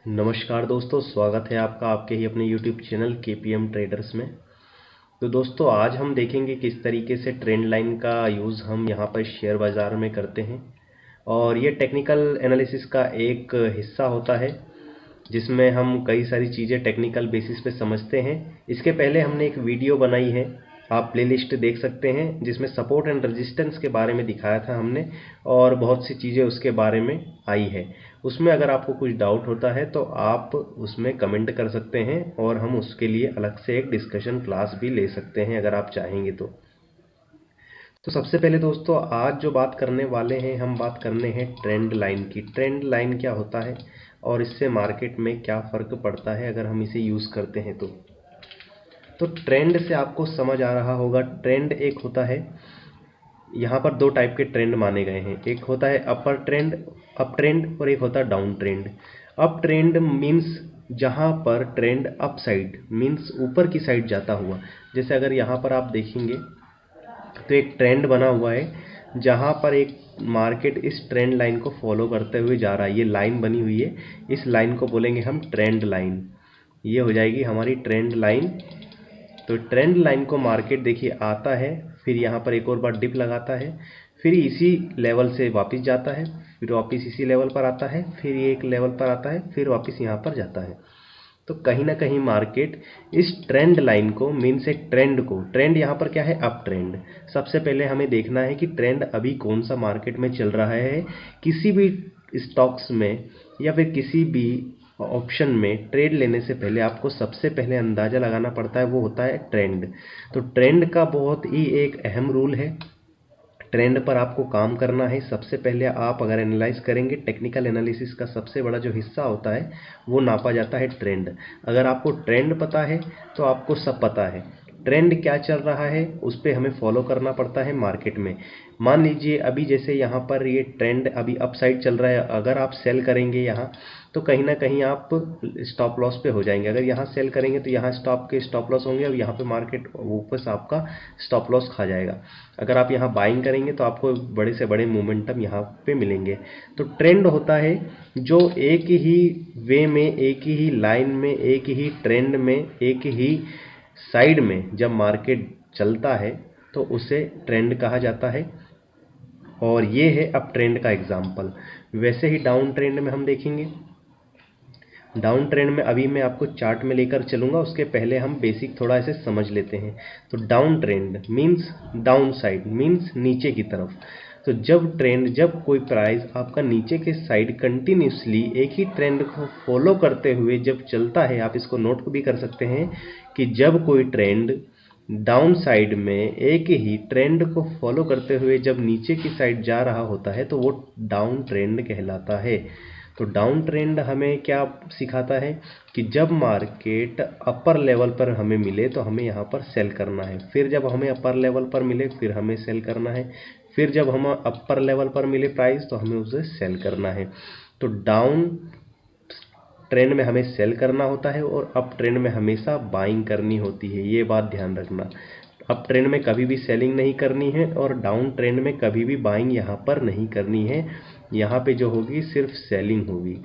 नमस्कार दोस्तों, स्वागत है आपका आपके ही अपने YouTube चैनल KPM ट्रेडर्स में। तो दोस्तों, आज हम देखेंगे किस तरीके से ट्रेंड लाइन का यूज़ हम यहाँ पर शेयर बाज़ार में करते हैं। और ये टेक्निकल एनालिसिस का एक हिस्सा होता है जिसमें हम कई सारी चीज़ें टेक्निकल बेसिस पे समझते हैं। इसके पहले हमने एक वीडियो बनाई है, आप प्लेलिस्ट देख सकते हैं, जिसमें सपोर्ट एंड रेजिस्टेंस के बारे में दिखाया था हमने और बहुत सी चीज़ें उसके बारे में आई है। उसमें अगर आपको कुछ डाउट होता है तो आप उसमें कमेंट कर सकते हैं और हम उसके लिए अलग से एक डिस्कशन क्लास भी ले सकते हैं अगर आप चाहेंगे तो सबसे पहले दोस्तों, आज जो बात करने वाले हैं, हम बात करने हैं ट्रेंड लाइन की। ट्रेंड लाइन क्या होता है और इससे मार्केट में क्या फ़र्क पड़ता है अगर हम इसे यूज़ करते हैं तो ट्रेंड से आपको समझ आ रहा होगा, ट्रेंड एक होता है, यहाँ पर दो टाइप के ट्रेंड माने गए हैं। एक होता है अपर ट्रेंड, अप ट्रेंड, और एक होता है down trend. Up trend means जहाँ पर ट्रेंड अप साइड मीन्स ऊपर की साइड जाता हुआ। जैसे अगर यहाँ पर आप देखेंगे तो एक ट्रेंड बना हुआ है जहाँ पर एक मार्केट इस ट्रेंड लाइन को फॉलो करते हुए जा रहा है। ये लाइन बनी हुई है, इस लाइन को बोलेंगे हम ट्रेंड लाइन। ये हो जाएगी हमारी ट्रेंड लाइन। तो ट्रेंड लाइन को मार्केट देखिए आता है, फिर यहाँ पर एक और बार डिप लगाता है, फिर इसी लेवल से वापस जाता है, फिर वापस इसी लेवल पर आता है, फिर ये एक लेवल पर आता है, फिर वापस यहाँ पर जाता है। तो कहीं ना कहीं मार्केट इस ट्रेंड लाइन को मीन्स एक ट्रेंड को, ट्रेंड यहाँ पर क्या है, अप ट्रेंड। सबसे पहले हमें देखना है कि ट्रेंड अभी कौन सा मार्केट में चल रहा है। किसी भी स्टॉक्स में या फिर किसी भी ऑप्शन में ट्रेड लेने से पहले आपको सबसे पहले अंदाज़ा लगाना पड़ता है, वो होता है ट्रेंड। तो ट्रेंड का बहुत ही एक अहम रूल है, ट्रेंड पर आपको काम करना है। सबसे पहले आप अगर एनालाइज करेंगे, टेक्निकल एनालिसिस का सबसे बड़ा जो हिस्सा होता है वो नापा जाता है ट्रेंड। अगर आपको ट्रेंड पता है तो आपको सब पता है, ट्रेंड क्या चल रहा है उस पर हमें फॉलो करना पड़ता है मार्केट में। मान लीजिए अभी जैसे यहाँ पर ये ट्रेंड अभी अप साइड चल रहा है, अगर आप सेल करेंगे यहाँ तो कहीं ना कहीं आप स्टॉप लॉस पे हो जाएंगे। अगर यहाँ सेल करेंगे तो यहाँ स्टॉप लॉस होंगे और यहाँ पे मार्केट ऊपर से आपका स्टॉप लॉस खा जाएगा। अगर आप यहाँ बाइंग करेंगे तो आपको बड़े से बड़े मोमेंटम यहाँ पे मिलेंगे। तो ट्रेंड होता है जो एक ही वे में, एक ही लाइन में, एक ही ट्रेंड में, एक ही साइड में जब मार्केट चलता है तो उसे ट्रेंड कहा जाता है। और ये है अप ट्रेंड का एग्जाम्पल। वैसे ही डाउन ट्रेंड में हम देखेंगे, डाउन ट्रेंड में अभी मैं आपको चार्ट में लेकर चलूंगा, उसके पहले हम बेसिक थोड़ा ऐसे समझ लेते हैं। तो down trend means down side means नीचे की तरफ। तो जब कोई प्राइस आपका नीचे के साइड कंटिन्यूसली एक ही ट्रेंड को फॉलो करते हुए जब चलता है, आप इसको नोट भी कर सकते हैं कि जब कोई ट्रेंड डाउन साइड में एक ही ट्रेंड को फॉलो करते हुए जब नीचे की साइड जा रहा होता है तो वो डाउन ट्रेंड कहलाता है। तो डाउन ट्रेंड हमें क्या सिखाता है कि जब मार्केट अपर लेवल पर हमें मिले तो हमें यहाँ पर सेल करना है, फिर जब हमें अपर लेवल पर मिले फिर हमें सेल करना है, फिर जब हम अपर लेवल पर मिले प्राइस तो हमें उसे सेल करना है। तो डाउन ट्रेंड में हमें सेल करना होता है और अप ट्रेंड में हमेशा बाइंग करनी होती है, ये बात ध्यान रखना। अप ट्रेंड में कभी भी सेलिंग नहीं करनी है और डाउन ट्रेंड में कभी भी बाइंग यहाँ पर नहीं करनी है। यहाँ पे जो होगी सिर्फ सेलिंग होगी।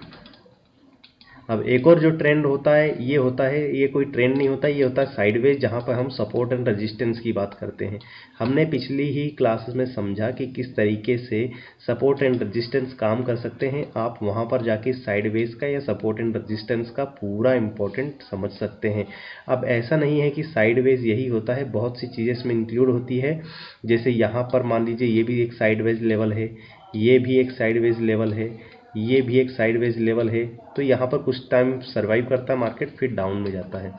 अब एक और जो ट्रेंड होता है, ये होता है, ये कोई ट्रेंड नहीं होता, ये होता है साइडवेज, जहाँ पर हम सपोर्ट एंड रेजिस्टेंस की बात करते हैं। हमने पिछली ही क्लासेस में समझा कि किस तरीके से सपोर्ट एंड रेजिस्टेंस काम कर सकते हैं। आप वहाँ पर जाके साइडवेज का या सपोर्ट एंड रेजिस्टेंस का पूरा इंपॉर्टेंट समझ सकते हैं। अब ऐसा नहीं है कि साइडवेज यही होता है, बहुत सी चीज़ें इसमें इंक्लूड होती है। जैसे यहाँ पर मान लीजिए ये भी एक साइडवेज लेवल है, ये भी एक साइडवेज लेवल है, ये भी एक साइडवेज लेवल है। तो यहाँ पर कुछ टाइम सरवाइव करता है मार्केट, फिर डाउन में जाता है।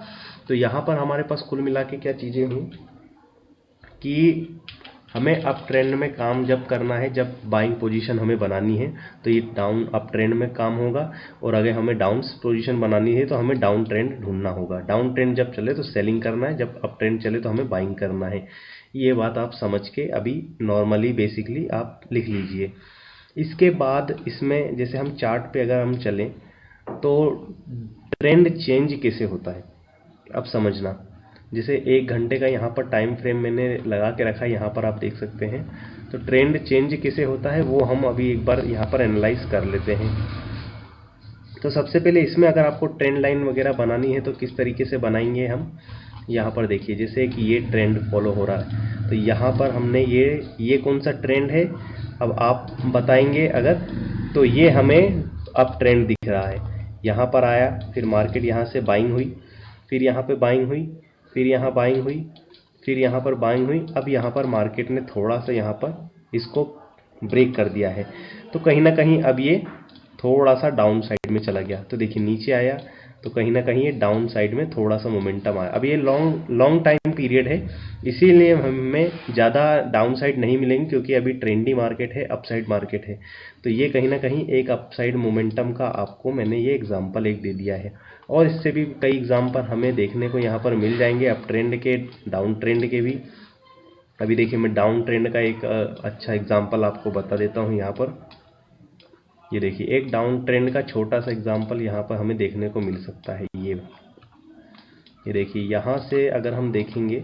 तो यहाँ पर हमारे पास कुल मिला के क्या चीज़ें हुई कि हमें अप ट्रेंड में काम जब करना है, जब बाइंग पोजीशन हमें बनानी है तो ये डाउन अप ट्रेंड में काम होगा, और अगर हमें डाउन पोजीशन बनानी है तो हमें डाउन ट्रेंड ढूंढना होगा। डाउन ट्रेंड जब चले तो सेलिंग करना है, जब अप ट्रेंड चले तो हमें बाइंग करना है। ये बात आप समझ के अभी नॉर्मली बेसिकली आप लिख लीजिए। इसके बाद इसमें जैसे हम चार्ट पे अगर हम चलें तो ट्रेंड चेंज कैसे होता है अब समझना। जैसे 1 घंटे का यहाँ पर टाइम फ्रेम मैंने लगा के रखा है, यहाँ पर आप देख सकते हैं। तो ट्रेंड चेंज कैसे होता है वो हम अभी एक बार यहाँ पर एनालाइज कर लेते हैं। तो सबसे पहले इसमें अगर आपको ट्रेंड लाइन वगैरह बनानी है तो किस तरीके से बनाएंगे हम, यहाँ पर देखिए जैसे कि ये ट्रेंड फॉलो हो रहा है, तो यहाँ पर हमने ये कौन सा ट्रेंड है अब आप बताएंगे अगर, तो ये हमें अब ट्रेंड दिख रहा है। यहाँ पर आया, फिर मार्केट यहाँ से बाइंग हुई, फिर यहाँ पे बाइंग हुई, फिर यहाँ बाइंग हुई, फिर यहाँ पर बाइंग हुई। अब यहाँ पर मार्केट ने थोड़ा सा यहाँ पर इसको ब्रेक कर दिया है, तो कहीं ना कहीं अब ये थोड़ा सा डाउन साइड में चला गया। तो देखिए नीचे आया तो कहीं ना कहीं ये डाउन साइड में थोड़ा सा मोमेंटम आया। अब ये लॉन्ग टाइम पीरियड है, इसीलिए हमें ज़्यादा डाउन साइड नहीं मिलेंगे, क्योंकि अभी ट्रेंडी मार्केट है, अपसाइड मार्केट है। तो ये कहीं ना कहीं एक अपसाइड मोमेंटम का आपको मैंने ये एग्जाम्पल एक दे दिया है, और इससे भी कई एग्जाम्पल हमें देखने को यहाँ पर मिल जाएंगे, अप ट्रेंड के, डाउन ट्रेंड के भी। अभी देखिए मैं डाउन ट्रेंड का एक अच्छा एग्जाम्पल आपको बता देता हूँ यहाँ पर। ये देखिए एक डाउन ट्रेंड का छोटा सा एग्जांपल यहाँ पर हमें देखने को मिल सकता है। ये देखिए यहाँ से अगर हम देखेंगे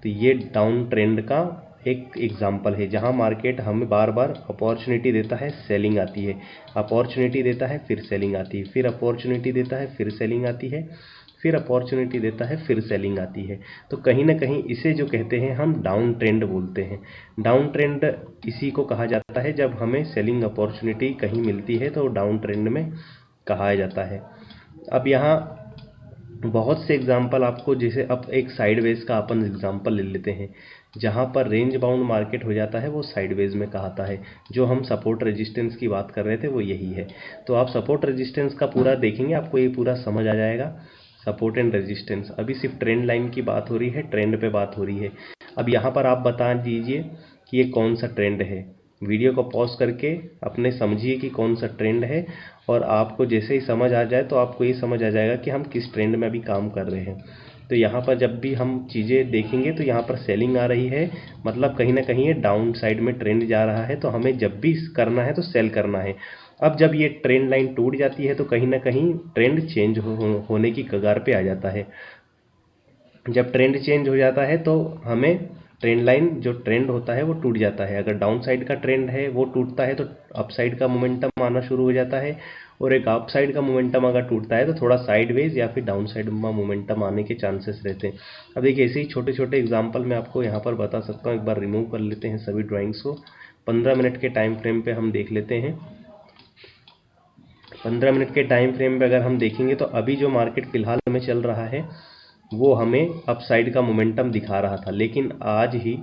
तो ये डाउन ट्रेंड का एक एग्जांपल है, जहाँ मार्केट हमें बार बार अपॉर्चुनिटी देता है, सेलिंग आती है, अपॉर्चुनिटी देता है, फिर सेलिंग आती है, फिर अपॉर्चुनिटी देता है, फिर सेलिंग आती है, फिर अपॉर्चुनिटी देता है, फिर सेलिंग आती है। तो कहीं ना कहीं इसे जो कहते हैं हम डाउन ट्रेंड बोलते हैं। डाउन ट्रेंड इसी को कहा जाता है, जब हमें सेलिंग अपॉर्चुनिटी कहीं मिलती है तो डाउन ट्रेंड में कहा जाता है। अब यहाँ बहुत से एग्जाम्पल आपको, जैसे अब एक साइडवेज का अपन एग्जाम्पल ले लेते हैं, जहाँ पर रेंज बाउंड मार्केट हो जाता है वो साइडवेज में कहता है। जो हम सपोर्ट रेजिस्टेंस की बात कर रहे थे वो यही है। तो आप सपोर्ट रेजिस्टेंस का पूरा देखेंगे, आपको ये पूरा समझ आ जाएगा। सपोर्ट एंड रेजिस्टेंस, अभी सिर्फ ट्रेंड लाइन की बात हो रही है, ट्रेंड पे बात हो रही है। अब यहाँ पर आप बता दीजिए कि ये कौन सा ट्रेंड है। वीडियो को पॉज करके अपने समझिए कि कौन सा ट्रेंड है, और आपको जैसे ही समझ आ जाए तो आपको ये समझ आ जाएगा कि हम किस ट्रेंड में अभी काम कर रहे हैं। तो यहाँ पर जब भी हम चीज़ें देखेंगे तो यहाँ पर सेलिंग आ रही है, मतलब कहीं ना कहीं ये डाउन साइड में ट्रेंड जा रहा है, तो हमें जब भी करना है तो सेल करना है। अब जब ये ट्रेंड लाइन टूट जाती है तो कहीं ना कहीं ट्रेंड चेंज होने की कगार पे आ जाता है। जब ट्रेंड चेंज हो जाता है तो हमें ट्रेंड लाइन, जो ट्रेंड होता है वो टूट जाता है। अगर डाउन साइड का ट्रेंड है वो टूटता है तो अप साइड का मोमेंटम आना शुरू हो जाता है, और एक अप साइड का मोमेंटम अगर टूटता है तो थोड़ा साइडवेज या फिर डाउन साइड में मोमेंटम आने के चांसेस रहते हैं। अब देखिए ऐसे ही छोटे छोटे एग्जाम्पल मैं आपको यहाँ पर बता सकता हूँ। एक बार रिमूव कर लेते हैं सभी ड्राइंग्स को, 15 मिनट के टाइम फ्रेम पे हम देख लेते हैं। 15 मिनट के टाइम फ्रेम पे अगर हम देखेंगे तो अभी जो मार्केट फिलहाल में चल रहा है वो हमें अपसाइड का मोमेंटम दिखा रहा था, लेकिन आज ही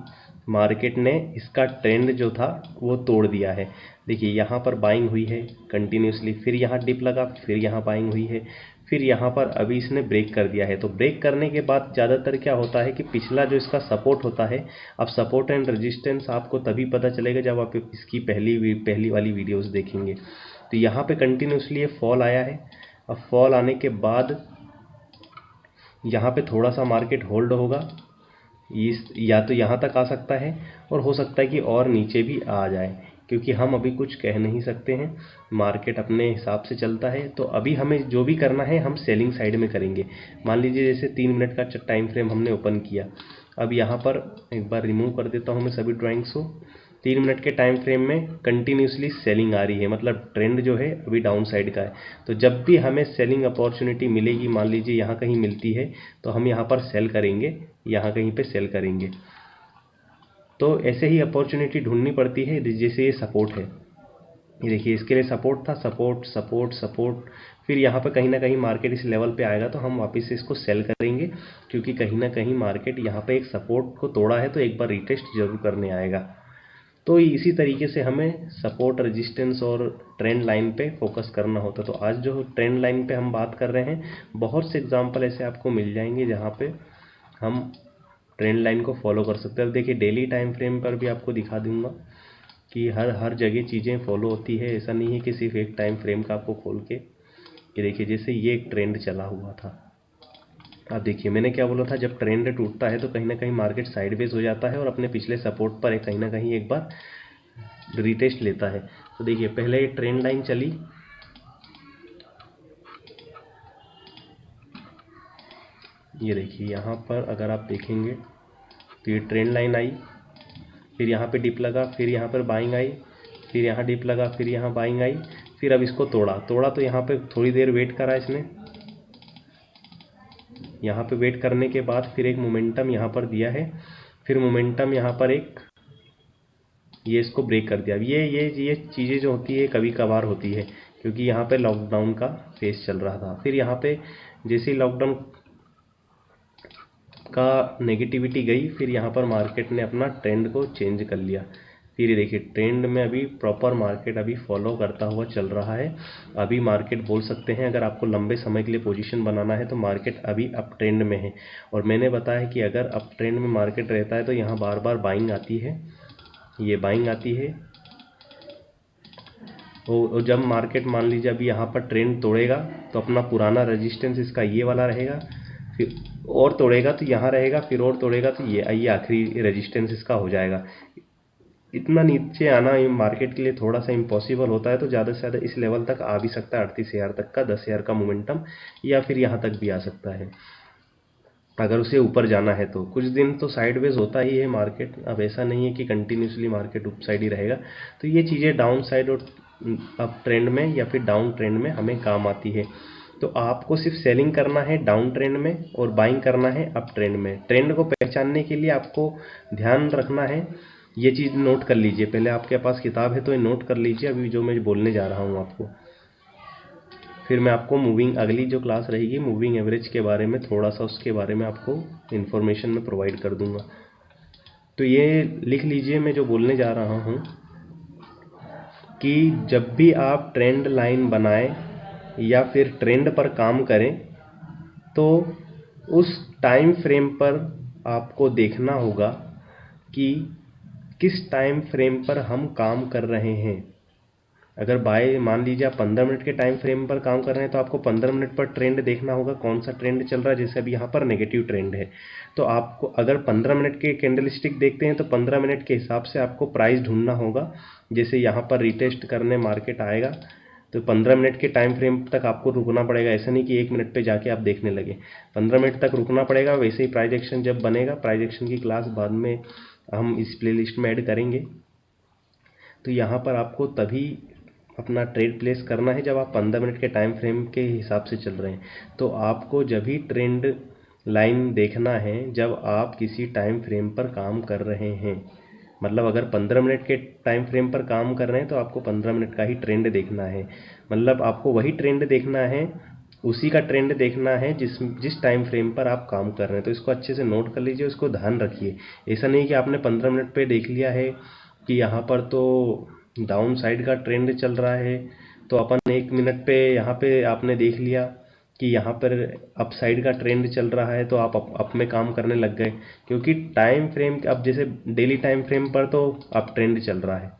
मार्केट ने इसका ट्रेंड जो था वो तोड़ दिया है। देखिए यहाँ पर बाइंग हुई है कंटिन्यूसली, फिर यहाँ डिप लगा, फिर यहाँ बाइंग हुई है, फिर यहाँ पर अभी इसने ब्रेक कर दिया है। तो ब्रेक करने के बाद ज़्यादातर क्या होता है कि पिछला जो इसका सपोर्ट होता है, अब सपोर्ट एंड रेजिस्टेंस आपको तभी पता चलेगा जब आप इसकी पहली वाली वीडियोस देखेंगे। तो यहाँ पे कंटिन्यूसली ये फॉल आया है। अब फॉल आने के बाद यहाँ पे थोड़ा सा मार्केट होल्ड होगा, इस या तो यहाँ तक आ सकता है, और हो सकता है कि और नीचे भी आ जाए, क्योंकि हम अभी कुछ कह नहीं सकते हैं, मार्केट अपने हिसाब से चलता है। तो अभी हमें जो भी करना है हम सेलिंग साइड में करेंगे। मान लीजिए जैसे 3 मिनट का टाइम फ्रेम हमने ओपन किया, अब यहाँ पर एक बार रिमूव कर देता हूँ मैं सभी ड्राइंग्स को। 3 मिनट के टाइम फ्रेम में कंटिन्यूसली सेलिंग आ रही है, मतलब ट्रेंड जो है अभी डाउन साइड का है। तो जब भी हमें सेलिंग अपॉर्चुनिटी मिलेगी, मान लीजिए यहाँ कहीं मिलती है, तो हम यहाँ पर सेल करेंगे, यहाँ कहीं पे सेल करेंगे। तो ऐसे ही अपॉर्चुनिटी ढूंढनी पड़ती है। जैसे ये सपोर्ट है, ये देखिए इसके लिए सपोर्ट था, सपोर्ट सपोर्ट सपोर्ट, फिर यहाँ पर कहीं ना कहीं मार्केट इस लेवल पे आएगा तो हम वापस से इसको सेल करेंगे, क्योंकि कहीं ना कहीं मार्केट यहाँ पे एक सपोर्ट को तोड़ा है तो एक बार रिटेस्ट जरूर करने आएगा। तो इसी तरीके से हमें सपोर्ट, रेजिस्टेंस और ट्रेंड लाइन पे फोकस करना होता है। तो आज जो ट्रेंड लाइन पे हम बात कर रहे हैं, बहुत से एग्जांपल ऐसे आपको मिल जाएंगे जहाँ पे हम ट्रेंड लाइन को फॉलो कर सकते हैं। अब देखिए डेली टाइम फ्रेम पर भी आपको दिखा दूंगा कि हर जगह चीज़ें फॉलो होती है, ऐसा नहीं है कि सिर्फ एक टाइम फ्रेम का आपको खोल के। ये देखिए जैसे ये एक ट्रेंड चला हुआ था, अब देखिए मैंने क्या बोला था, जब ट्रेंड टूटता है तो कहीं ना कहीं मार्केट साइडवेज हो जाता है और अपने पिछले सपोर्ट पर कहीं ना कहीं एक बार रिटेस्ट लेता है। तो देखिए पहले ये ट्रेंड लाइन चली, ये देखिए यहाँ पर अगर आप देखेंगे तो ये ट्रेंड लाइन आई, फिर यहाँ पे डिप लगा, फिर यहाँ पर बाइंग आई, फिर यहाँ डिप लगा, फिर यहाँ बाइंग आई, फिर अब इसको तोड़ा तो यहाँ पे थोड़ी देर वेट करा इसने। यहाँ पे वेट करने के बाद फिर एक मोमेंटम यहाँ पर दिया है, फिर मोमेंटम यहाँ पर एक ये इसको ब्रेक कर दिया। ये चीज़ें जो होती है कभी कभार होती है, क्योंकि यहाँ पे लॉकडाउन का फेज चल रहा था। फिर यहाँ पे जैसे ही लॉकडाउन का नेगेटिविटी गई, फिर यहाँ पर मार्केट ने अपना ट्रेंड को चेंज कर लिया। फिर ये देखिए ट्रेंड में अभी प्रॉपर मार्केट अभी फॉलो करता हुआ चल रहा है। अभी मार्केट बोल सकते हैं, अगर आपको लंबे समय के लिए पोजीशन बनाना है तो मार्केट अभी अप ट्रेंड में है। और मैंने बताया कि अगर अप ट्रेंड में मार्केट रहता है तो यहाँ बार बार बाइंग आती है, ये बाइंग आती है। और जब मार्केट मान लीजिए अभी यहाँ पर ट्रेंड तोड़ेगा तो अपना पुराना रेजिस्टेंस इसका ये वाला रहेगा, फिर और तोड़ेगा तो यहाँ रहेगा, फिर और तोड़ेगा तो ये आखिरी रेजिस्टेंस इसका हो जाएगा। इतना नीचे आना मार्केट के लिए थोड़ा सा इम्पॉसिबल होता है, तो ज़्यादा से ज़्यादा इस लेवल तक आ भी सकता है 38,000 तक का, 10,000 का मोमेंटम, या फिर यहाँ तक भी आ सकता है अगर उसे ऊपर जाना है तो। कुछ दिन तो साइडवेज होता ही है मार्केट, अब ऐसा नहीं है कि कंटिन्यूसली मार्केट अप साइड ही रहेगा। तो ये चीज़ें डाउन साइड और अप ट्रेंड में या फिर डाउन ट्रेंड में हमें काम आती है। तो आपको सिर्फ सेलिंग करना है डाउन ट्रेंड में और बाइंग करना है अप ट्रेंड में। ट्रेंड को पहचानने के लिए आपको ध्यान रखना है, ये चीज़ नोट कर लीजिए। पहले आपके पास किताब है तो ये नोट कर लीजिए अभी जो मैं बोलने जा रहा हूँ आपको। फिर मैं आपको मूविंग, अगली जो क्लास रहेगी मूविंग एवरेज के बारे में, थोड़ा सा उसके बारे में आपको इन्फॉर्मेशन में प्रोवाइड कर दूंगा। तो ये लिख लीजिए मैं जो बोलने जा रहा हूँ कि जब भी आप ट्रेंड लाइन बनाएं या फिर ट्रेंड पर काम करें तो उस टाइम फ्रेम पर आपको देखना होगा कि किस टाइम फ्रेम पर हम काम कर रहे हैं। अगर बाय मान लीजिए आप 15 मिनट के टाइम फ्रेम पर काम कर रहे हैं तो आपको 15 मिनट पर ट्रेंड देखना होगा, कौन सा ट्रेंड चल रहा है। जैसे अभी यहाँ पर नेगेटिव ट्रेंड है तो आपको अगर 15 मिनट के कैंडल स्टिक देखते हैं तो 15 मिनट के हिसाब से आपको प्राइस ढूंढना होगा। जैसे यहाँ पर रिटेस्ट करने मार्केट आएगा तो 15 मिनट के टाइम फ्रेम तक आपको रुकना पड़ेगा। ऐसा नहीं कि 1 मिनट पे जाके आप देखने लगे, 15 मिनट तक रुकना पड़ेगा। वैसे ही प्राइस एक्शन जब बनेगा, प्राइस एक्शन की क्लास बाद में हम इस प्लेलिस्ट में ऐड करेंगे, तो यहाँ पर आपको तभी अपना ट्रेड प्लेस करना है जब आप 15 मिनट के टाइम फ्रेम के हिसाब से चल रहे हैं। तो आपको जब भी ट्रेंड लाइन देखना है जब आप किसी टाइम फ्रेम पर काम कर रहे हैं। मतलब अगर 15 मिनट के टाइम फ्रेम पर काम कर रहे हैं तो आपको 15 मिनट का ही ट्रेंड देखना है। मतलब आपको वही ट्रेंड देखना है, उसी का ट्रेंड देखना है जिस टाइम फ्रेम पर आप काम कर रहे हैं। तो इसको अच्छे से नोट कर लीजिए, उसको ध्यान रखिए। ऐसा नहीं कि आपने 15 मिनट पे देख लिया है कि यहाँ पर तो डाउन साइड का ट्रेंड चल रहा है, तो अपन 1 मिनट पे यहाँ पे आपने देख लिया कि यहाँ पर अप साइड का ट्रेंड चल रहा है तो आप अप में काम करने लग गए। क्योंकि टाइम फ्रेम, अब जैसे डेली टाइम फ्रेम पर तो अप ट्रेंड चल रहा है,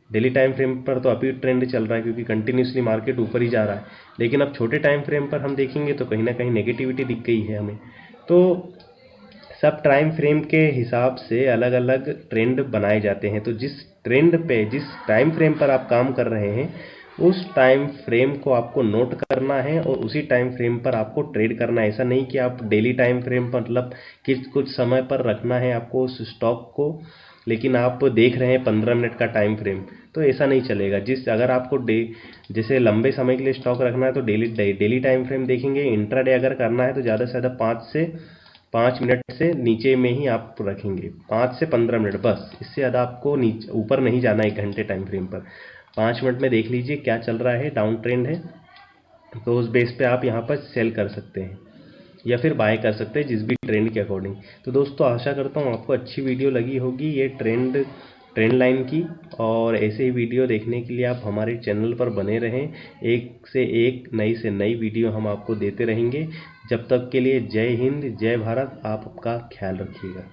डेली टाइम फ्रेम पर तो अभी ट्रेंड चल रहा है क्योंकि कंटिन्यूसली मार्केट ऊपर ही जा रहा है। लेकिन अब छोटे टाइम फ्रेम पर हम देखेंगे तो कहीं ना कहीं नेगेटिविटी दिख गई है हमें। तो सब टाइम फ्रेम के हिसाब से अलग अलग ट्रेंड बनाए जाते हैं। तो जिस ट्रेंड पे, जिस टाइम फ्रेम पर आप काम कर रहे हैं, उस टाइम फ्रेम को आपको नोट करना है और उसी टाइम फ्रेम पर आपको ट्रेड करना है। ऐसा नहीं कि आप डेली टाइम फ्रेम मतलब कि कुछ समय पर रखना है आपको उस स्टॉक को, लेकिन आप देख रहे हैं 15 मिनट का टाइम फ्रेम, तो ऐसा नहीं चलेगा। अगर आपको जैसे लंबे समय के लिए स्टॉक रखना है तो डेली टाइम फ्रेम देखेंगे। इंट्राडे अगर करना है तो ज़्यादा से ज़्यादा 5 मिनट से नीचे में ही आप रखेंगे, 5 से 15 मिनट बस। इससे ज़्यादा आपको नीचे ऊपर नहीं जाना 1 घंटे टाइम फ्रेम पर। 5 मिनट में देख लीजिए क्या चल रहा है, डाउन ट्रेंड है तो उस बेस पे आप यहाँ पर सेल कर सकते हैं या फिर बाय कर सकते हैं जिस भी ट्रेंड के अकॉर्डिंग। तो दोस्तों आशा करता हूँ आपको अच्छी वीडियो लगी होगी ये ट्रेंड लाइन की, और ऐसे ही वीडियो देखने के लिए आप हमारे चैनल पर बने रहें। एक से एक नई से नई वीडियो हम आपको देते रहेंगे। जब तक के लिए जय हिंद, जय भारत, आप आपका ख्याल रखिएगा।